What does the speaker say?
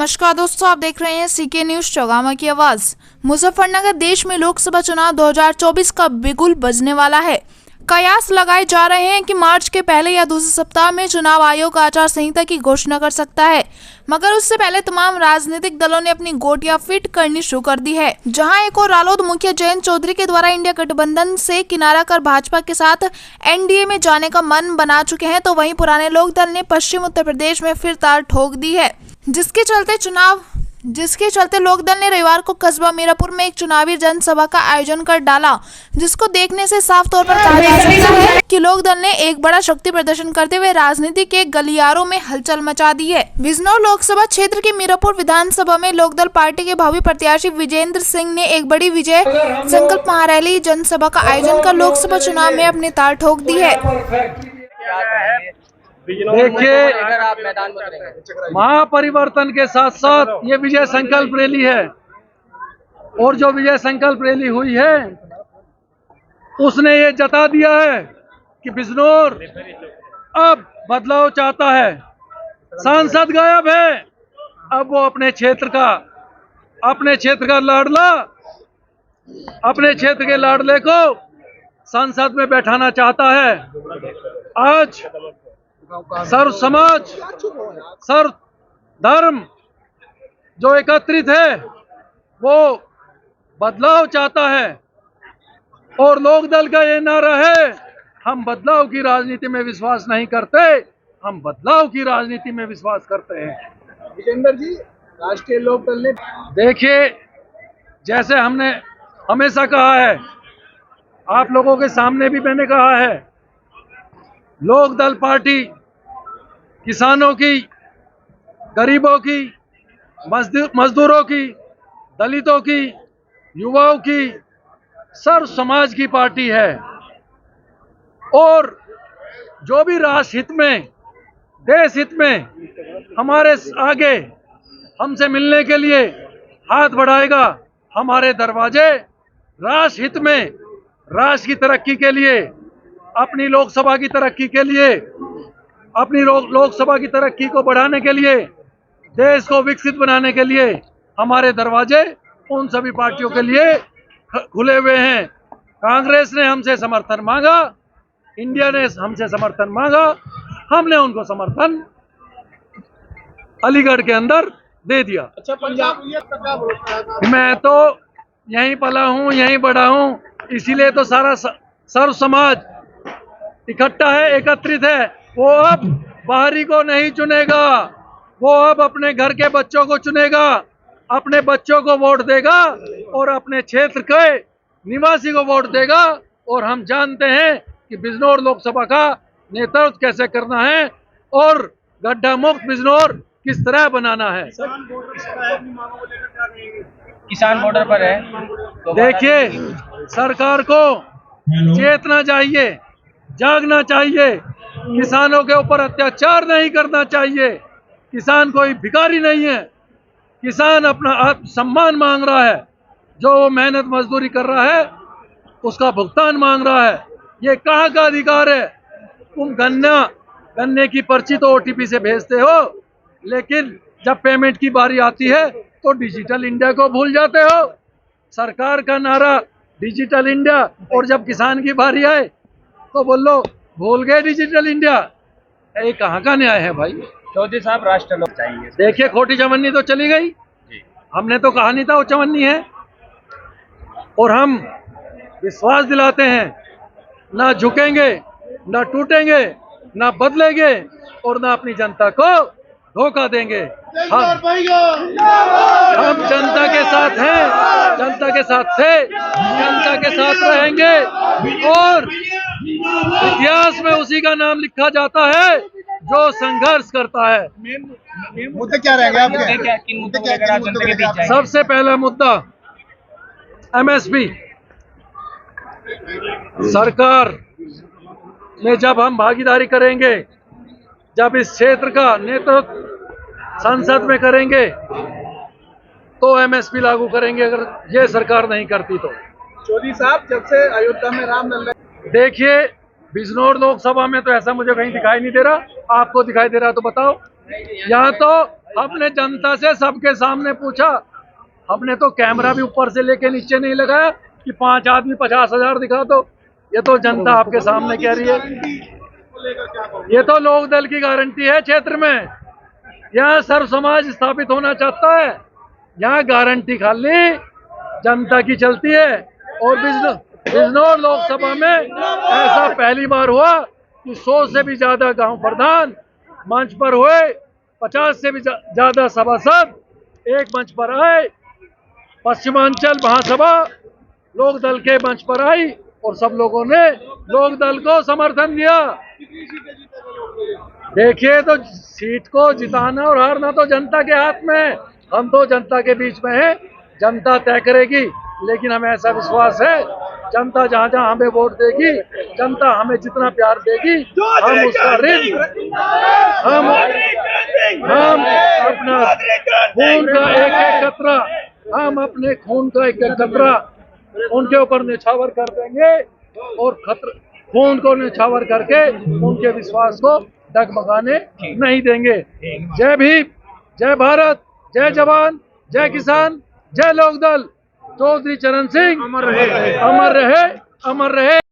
नमस्कार दोस्तों, आप देख रहे हैं सीके न्यूज चौगामा की आवाज। मुजफ्फरनगर देश में लोकसभा चुनाव 2024 का बिगुल बजने वाला है। कयास लगाए जा रहे हैं कि मार्च के पहले या दूसरे सप्ताह में चुनाव आयोग आचार संहिता की घोषणा कर सकता है, मगर उससे पहले तमाम राजनीतिक दलों ने अपनी गोटियां फिट करनी शुरू कर दी है। जहां एक और रालोद मुखिया जयंत चौधरी के द्वारा इंडिया गठबंधन से किनारा कर भाजपा के साथ एनडीए में जाने का मन बना चुके हैं, तो वहीं पुराने लोकदल ने पश्चिम उत्तर प्रदेश में फिर तार ठोक दी है, जिसके चलते लोकदल ने रविवार को कस्बा मीरापुर में एक चुनावी जनसभा का आयोजन कर डाला, जिसको देखने से साफ तौर पर कहा जा सकता है कि लोकदल ने एक बड़ा शक्ति प्रदर्शन करते हुए राजनीति के गलियारों में हलचल मचा दी है। बिजनौर लोकसभा क्षेत्र की मीरापुर विधानसभा में लोकदल पार्टी के भावी प्रत्याशी विजेंद्र सिंह ने एक बड़ी विजय संकल्प महारैली जनसभा का आयोजन कर लोकसभा चुनाव में अपने तार ठोक दी है। देखिए, महापरिवर्तन के साथ साथ ये विजय संकल्प रैली है, और जो विजय संकल्प रैली हुई है उसने ये जता दिया है कि बिजनौर अब बदलाव चाहता है। सांसद गायब है, अब वो अपने क्षेत्र का लाडला, अपने क्षेत्र के लाडले को संसद में बैठाना चाहता है। आज सर्व समाज, सर्व धर्म जो एकत्रित है वो बदलाव चाहता है, और लोकदल का ये नारा है, हम बदलाव की राजनीति में विश्वास नहीं करते, हम बदलाव की राजनीति में विश्वास करते हैं। विजेंद्र जी, राष्ट्रीय लोकदल ने देखिए, जैसे हमने हमेशा कहा है, आप लोगों के सामने भी मैंने कहा है, लोकदल पार्टी किसानों की, गरीबों की, मजदूरों की, दलितों की, युवाओं की, सर्व समाज की पार्टी है। और जो भी राष्ट्र हित में, देश हित में हमारे आगे हमसे मिलने के लिए हाथ बढ़ाएगा, हमारे दरवाजे राष्ट्र हित में, राष्ट्र की तरक्की के लिए, अपनी लोकसभा की तरक्की के लिए, अपनी लोकसभा की तरक्की को बढ़ाने के लिए, देश को विकसित बनाने के लिए हमारे दरवाजे उन सभी पार्टियों के लिए खुले हुए हैं। कांग्रेस ने हमसे समर्थन मांगा, इंडिया ने हमसे समर्थन मांगा, हमने उनको समर्थन अलीगढ़ के अंदर दे दिया। अच्छा, पंजाब मैं तो यहीं पला हूँ, यहीं बड़ा हूँ, इसीलिए तो सारा सर्व समाज इकट्ठा है, एकत्रित है। वो अब बाहरी को नहीं चुनेगा, वो अब अपने घर के बच्चों को चुनेगा, अपने बच्चों को वोट देगा और अपने क्षेत्र के निवासी को वोट देगा। और हम जानते हैं कि बिजनौर लोकसभा का नेतृत्व कैसे करना है और गड्ढा मुक्त बिजनौर किस तरह बनाना है। किसान बॉर्डर पर है, तो देखिए, सरकार को चेतना चाहिए, जागना चाहिए, किसानों के ऊपर अत्याचार नहीं करना चाहिए। किसान कोई भिखारी नहीं है, किसान अपना आत्मसम्मान मांग रहा है, जो वो मेहनत मजदूरी कर रहा है उसका भुगतान मांग रहा है। ये कहाँ का अधिकार है? तुम गन्ने की पर्ची तो ओटीपी से भेजते हो, लेकिन जब पेमेंट की बारी आती है तो डिजिटल इंडिया को भूल जाते हो। सरकार का नारा डिजिटल इंडिया, और जब किसान की बारी आए तो बोलो भूल गए डिजिटल इंडिया। ये कहाँ का न्याय है भाई? चौधरी साहब, राष्ट्र लोक चाहिए। देखिए, खोटी चवन्नी तो चली गई, हमने तो कहा नहीं था वो चवन्नी है, और हम विश्वास दिलाते हैं, ना झुकेंगे, ना टूटेंगे, ना बदलेंगे, और ना अपनी जनता को धोखा देंगे। हम जनता के साथ हैं, जनता के साथ थे, जनता के साथ रहेंगे, और इतिहास में उसी का नाम लिखा जाता है जो संघर्ष करता है। मुद्दे क्या रहेंगे आपके? सबसे पहला मुद्दा एमएसपी। सरकार में जब हम भागीदारी करेंगे, जब इस क्षेत्र का नेतृत्व संसद में करेंगे, तो एमएसपी लागू करेंगे। अगर ये सरकार नहीं करती तो। चौधरी साहब, जब से अयोध्या में रामलला, देखिए, बिजनौर लोकसभा में तो ऐसा मुझे कहीं दिखाई नहीं दे रहा। आपको दिखाई दे रहा तो बताओ। यहाँ तो हमने जनता से सबके सामने पूछा, हमने तो कैमरा भी ऊपर से लेके नीचे नहीं लगाया कि 5 आदमी 50,000 दिखा दो। ये तो जनता आपके सामने कह रही है। ये तो लोक दल की गारंटी है क्षेत्र में। यहाँ सर्व समाज स्थापित होना चाहता है, यहाँ गारंटी खाली जनता की चलती है। और बिजनौर लोकसभा में ऐसा पहली बार हुआ कि 100 से भी ज्यादा गांव प्रधान मंच पर हुए, 50 से भी ज्यादा सभासद एक मंच पर आए। पश्चिमांचल महासभा लोक दल के मंच पर आई और सब लोगों ने लोक दल को समर्थन दिया। देखिए, तो सीट को जिताना और हारना तो जनता के हाथ में है। हम तो जनता के बीच में हैं, जनता तय करेगी। लेकिन हमें ऐसा विश्वास है, जनता जहाँ जहाँ हमें वोट देगी, जनता हमें जितना प्यार देगी, हम उसका ऋण हम अपना खून का एक एक कतरा हम अपने खून का एक एक कतरा उनके ऊपर निछावर कर देंगे और खून को निछावर करके उनके विश्वास को डगमगाने नहीं देंगे। जय भीम, जय भारत, जय जवान, जय किसान, जय लोकदल। चौधरी चरण सिंह अमर रहे, अमर रहे, अमर रहे।